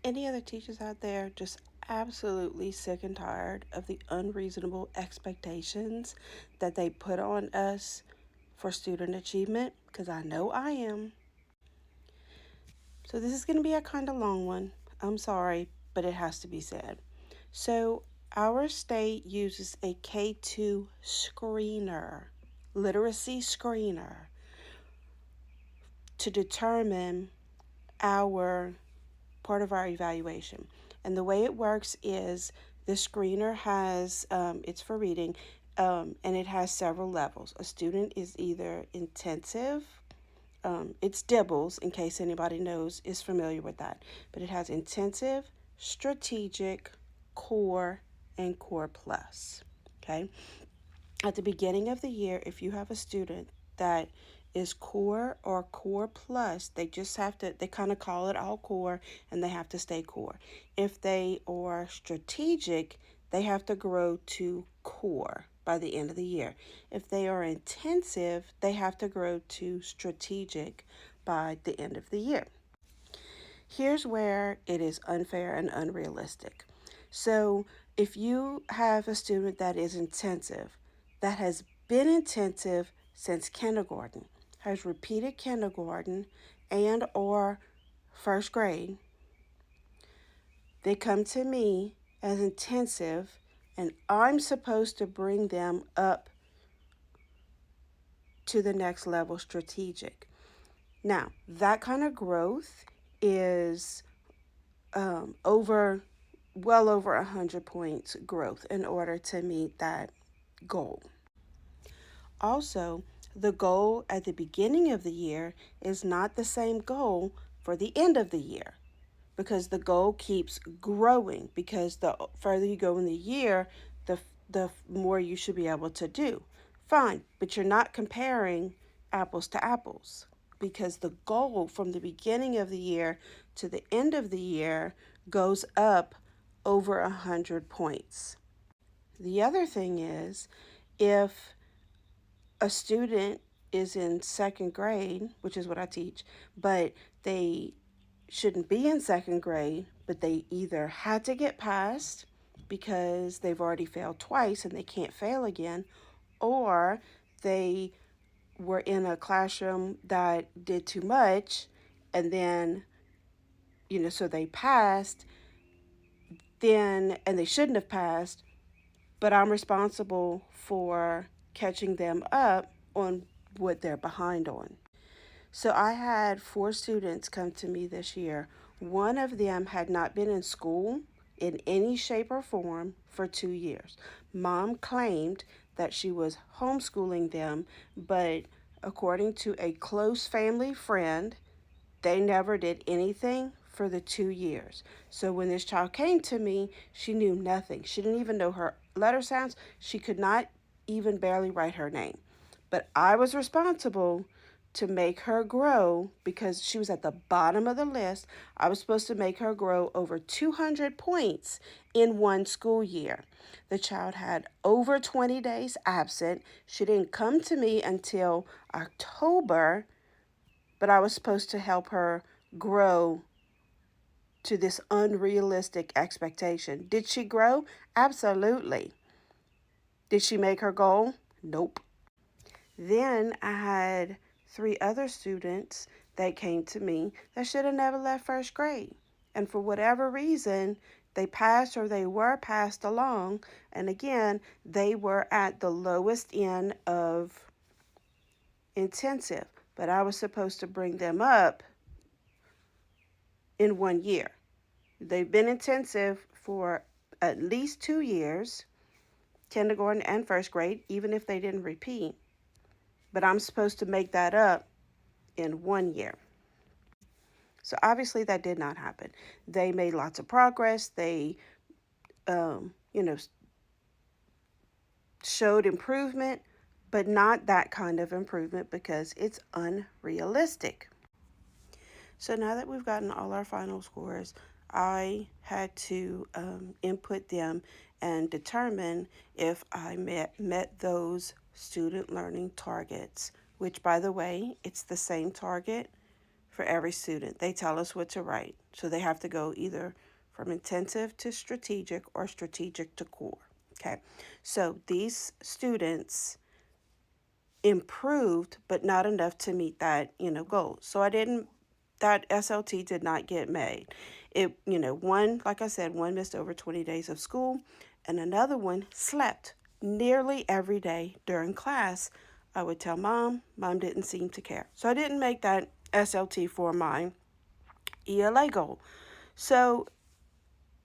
Any other teachers out there just absolutely sick and tired of the unreasonable expectations that they put on us for student achievement? Because I know I am. So, this is going to be a kind of long one. I'm sorry, but it has to be said. So, our state uses a K2 screener, literacy screener, to determine our part of our evaluation. And the way it works is the screener has, it's for reading, and it has several levels. A student is either intensive, it's DIBELS, in case anybody is familiar with that, but it has intensive, strategic, core, and core plus. Okay. At the beginning of the year, if you have a student that is core or core plus, they just have to, they kind of call it all core and they have to stay core. If they are strategic, they have to grow to core by the end of the year. If they are intensive, they have to grow to strategic by the end of the year. Here's where it is unfair and unrealistic. So, if you have a student that is intensive, that has been intensive since kindergarten, has repeated kindergarten and or first grade, they come to me as intensive and I'm supposed to bring them up to the next level strategic. Now, that kind of growth is well over 100 points growth in order to meet that goal. Also, the goal at the beginning of the year is not the same goal for the end of the year because the goal keeps growing because the further you go in the year, the more you should be able to do. Fine, but you're not comparing apples to apples because the goal from the beginning of the year to the end of the year goes up over 100 points. The other thing is if a student is in second grade, which is what I teach, but they shouldn't be in second grade, but they either had to get passed because they've already failed twice and they can't fail again, or they were in a classroom that did too much and then, so they passed, then, and they shouldn't have passed, but I'm responsible for catching them up on what they're behind on. So I had 4 students come to me this year. One of them had not been in school in any shape or form for 2 years. Mom claimed that she was homeschooling them, but according to a close family friend, they never did anything for the 2 years. So when this child came to me, she knew nothing. She didn't even know her letter sounds. She could not even barely write her name. But I was responsible to make her grow because she was at the bottom of the list. I was supposed to make her grow over 200 points in one school year. The child had over 20 days absent. She didn't come to me until October, but I was supposed to help her grow to this unrealistic expectation. Did she grow? Absolutely. Did she make her goal? Nope. Then I had 3 other students that came to me that should have never left first grade. And for whatever reason, they passed or they were passed along. And again, they were at the lowest end of intensive. But I was supposed to bring them up in 1 year. They've been intensive for at least 2 years, kindergarten and first grade, even if they didn't repeat. But I'm supposed to make that up in 1 year. So obviously that did not happen. They made lots of progress. They, you know, showed improvement, but not that kind of improvement because it's unrealistic. So now that we've gotten all our final scores, I had to input them and determine if I met those student learning targets, which, by the way, it's the same target for every student. They tell us what to write. So they have to go either from intensive to strategic or strategic to core. Okay. So these students improved, but not enough to meet that, goal. So that SLT did not get made. One, like I said, one missed over 20 days of school, and another one slept nearly every day during class. I would tell mom didn't seem to care. So I didn't make that SLT for my ELA goal. So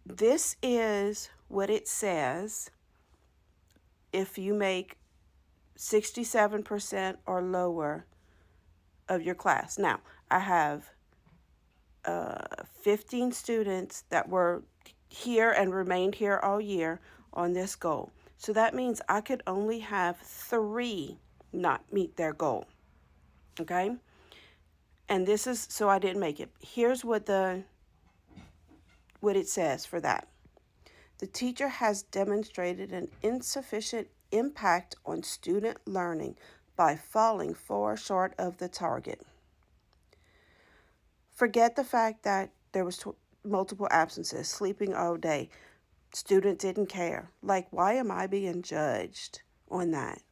this is what it says if you make 67% or lower of your class. Now, I have 15 students that were here and remained here all year on this goal. So that means I could only have 3 not meet their goal. Okay? And this is, so I didn't make it. Here's what it says for that. The teacher has demonstrated an insufficient impact on student learning by falling far short of the target. Forget the fact that there was multiple absences, sleeping all day. Student didn't care. Like, why am I being judged on that?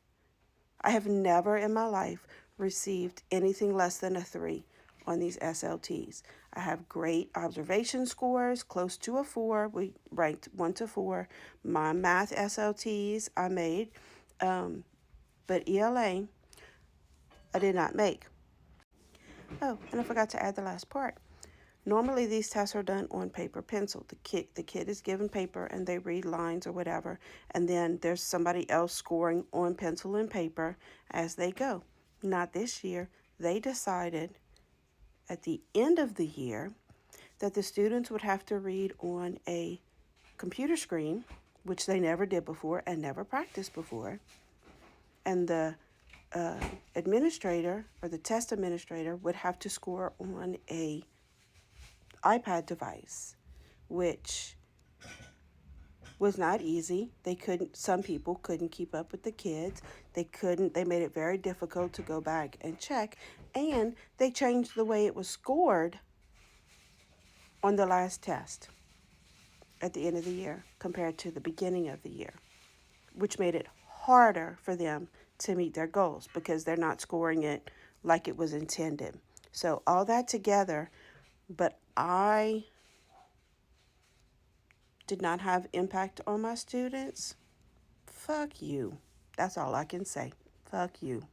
I have never in my life received anything less than a 3 on these SLTs. I have great observation scores, close to a 4. We ranked 1 to 4. My math SLTs I made, but ELA I did not make. Oh, and I forgot to add the last part. Normally, these tests are done on paper pencil. The kid is given paper and they read lines or whatever, and then there's somebody else scoring on pencil and paper as they go. Not this year. They decided at the end of the year that the students would have to read on a computer screen, which they never did before and never practiced before, and the administrator or the test administrator would have to score on a iPad device, which was not easy. Some people couldn't keep up with the kids. They made it very difficult to go back and check. And they changed the way it was scored on the last test at the end of the year compared to the beginning of the year, which made it harder for them to meet their goals because they're not scoring it like it was intended. So all that together, but I did not have impact on my students. Fuck you. That's all I can say. Fuck you.